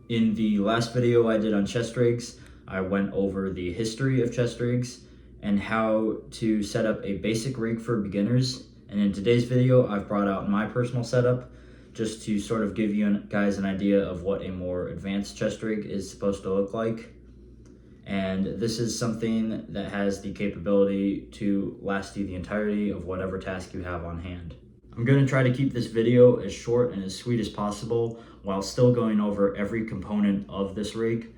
In the last video I did on chest rigs, I went over the history of chest rigs and how to set up a basic rig for beginners. And in today's video, I've brought out my personal setup just to sort of give you guys an idea of what a more advanced chest rig is supposed to look like. And this is something that has the capability to last you the entirety of whatever task you have on hand. I'm going to try to keep this video as short and as sweet as possible while still going over every component of this rig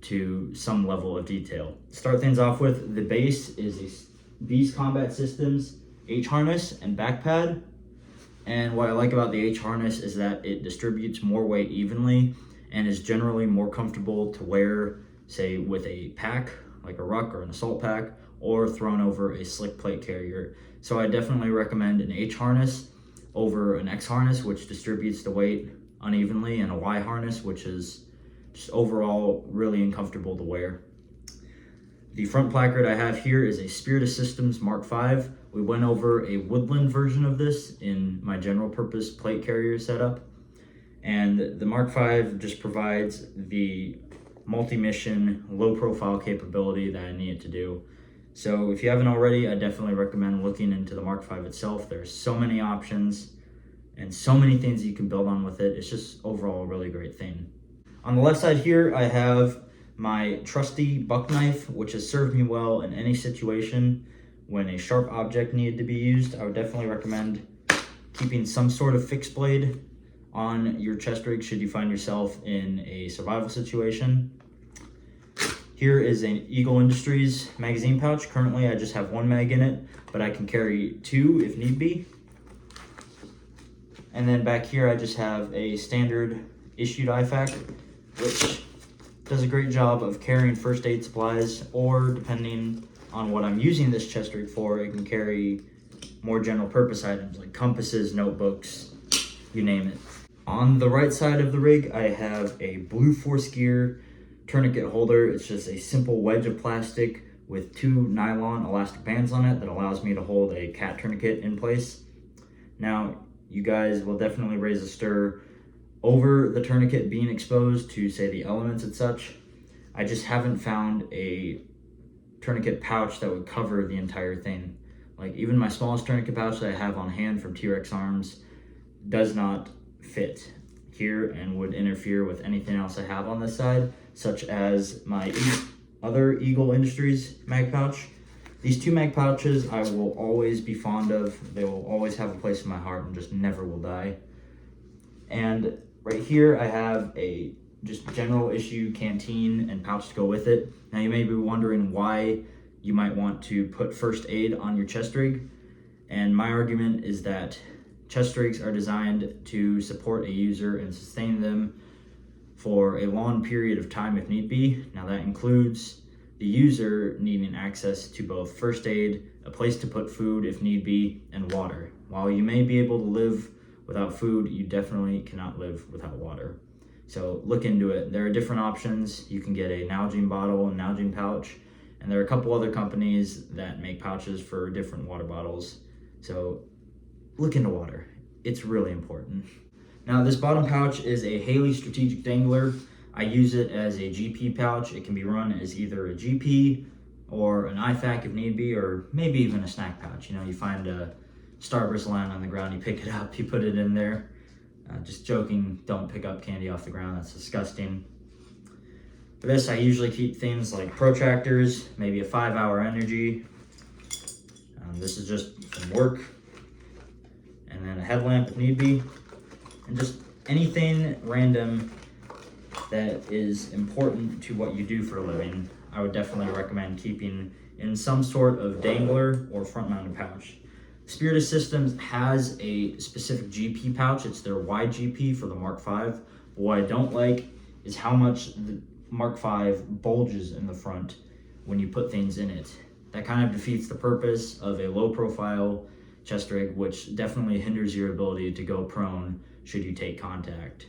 to some level of detail. Start things off with, the base is a Beez Combat Systems H-harness and back pad. And what I like about the H-harness is that it distributes more weight evenly and is generally more comfortable to wear, say with a pack, like a ruck or an assault pack, or thrown over a slick plate carrier. So I definitely recommend an H-harness over an X-harness, which distributes the weight unevenly, and a Y-harness, which is just overall really uncomfortable to wear. The front placard I have here is a Spiritus Systems Mark V. We went over a woodland version of this in my general purpose plate carrier setup. And the Mark V just provides the multi-mission, low profile capability that I need it to do. So if you haven't already, I definitely recommend looking into the Mark V itself. There's so many options and so many things you can build on with it. It's just overall a really great thing. On the left side here, I have my trusty buck knife, which has served me well in any situation. When a sharp object needed to be used, I would definitely recommend keeping some sort of fixed blade on your chest rig should you find yourself in a survival situation. Here is an Eagle Industries magazine pouch. Currently I just have one mag in it, but I can carry two if need be. And then back here I just have a standard issued IFAK, which does a great job of carrying first aid supplies, or depending on what I'm using this chest rig for, it can carry more general purpose items like compasses, notebooks, you name it. On the right side of the rig, I have a blue Force Gear tourniquet holder. It's just a simple wedge of plastic with two nylon elastic bands on it that allows me to hold a cat tourniquet in place. Now, you guys will definitely raise a stir over the tourniquet being exposed to, say, the elements and such. I just haven't found a tourniquet pouch that would cover the entire thing. Like, even my smallest tourniquet pouch that I have on hand from T-Rex Arms does not fit here and would interfere with anything else I have on this side, such as my other Eagle Industries mag pouch. These two mag pouches I will always be fond of. They will always have a place in my heart and just never will die. And right here I have a just general issue canteen and pouch to go with it. Now you may be wondering why you might want to put first aid on your chest rig. And my argument is that chest rigs are designed to support a user and sustain them for a long period of time if need be. Now that includes the user needing access to both first aid, a place to put food if need be, and water. While you may be able to live without food, you definitely cannot live without water. So look into it. There are different options. You can get a Nalgene bottle and Nalgene pouch, and there are a couple other companies that make pouches for different water bottles. So look into water. It's really important. Now this bottom pouch is a Haley Strategic Dangler. I use it as a GP pouch. It can be run as either a GP or an IFAK if need be, or maybe even a snack pouch. You know, you find a Starburst lying on the ground, you pick it up, you put it in there. Just joking, don't pick up candy off the ground, that's disgusting. For this, I usually keep things like protractors, maybe a 5-hour energy. This is just from work. And then a headlamp if need be. And just anything random that is important to what you do for a living, I would definitely recommend keeping in some sort of dangler or front-mounted pouch. Spiritus Systems has a specific GP pouch. It's their wide GP for the Mark V. But what I don't like is how much the Mark V bulges in the front when you put things in it. That kind of defeats the purpose of a low-profile chest rig, which definitely hinders your ability to go prone should you take contact.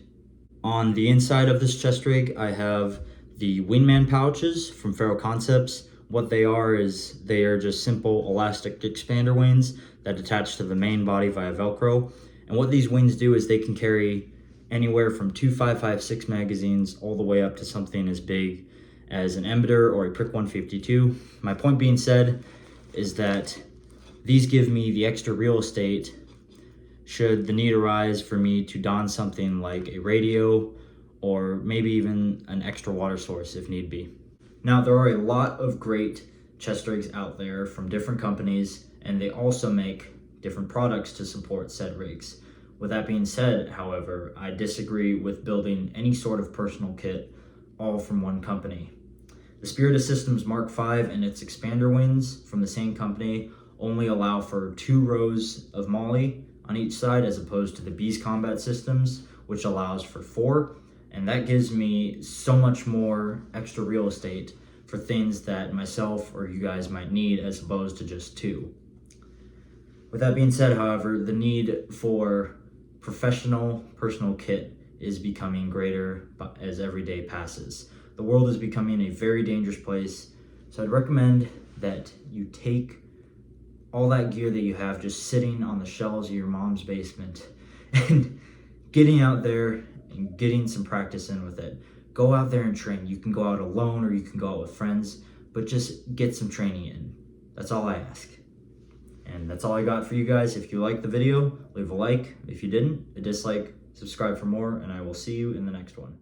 On the inside of this chest rig, I have the Wingman pouches from Ferro Concepts. What they are is they are just simple elastic expander wings that attach to the main body via Velcro. And what these wings do is they can carry anywhere from 2.556 magazines all the way up to something as big as an emitter or a Prick 152. My point being said is that these give me the extra real estate should the need arise for me to don something like a radio or maybe even an extra water source if need be. Now, there are a lot of great chest rigs out there from different companies, and they also make different products to support said rigs. With that being said, however, I disagree with building any sort of personal kit all from one company. The Spiritus Systems Mark V and its expander wings from the same company only allow for 2 rows of MOLLE on each side, as opposed to the Beez combat systems, which allows for 4, and that gives me so much more extra real estate for things that myself or you guys might need, as opposed to just 2. With that being said, however, the need for professional personal kit is becoming greater as every day passes. The world is becoming a very dangerous place, so I'd recommend that you take all that gear that you have just sitting on the shelves of your mom's basement and getting out there and getting some practice in with it. Go out there and train. You can go out alone or you can go out with friends, but just get some training in. That's all I ask. And that's all I got for you guys. If you liked the video, leave a like. If you didn't, a dislike. Subscribe for more, and I will see you in the next one.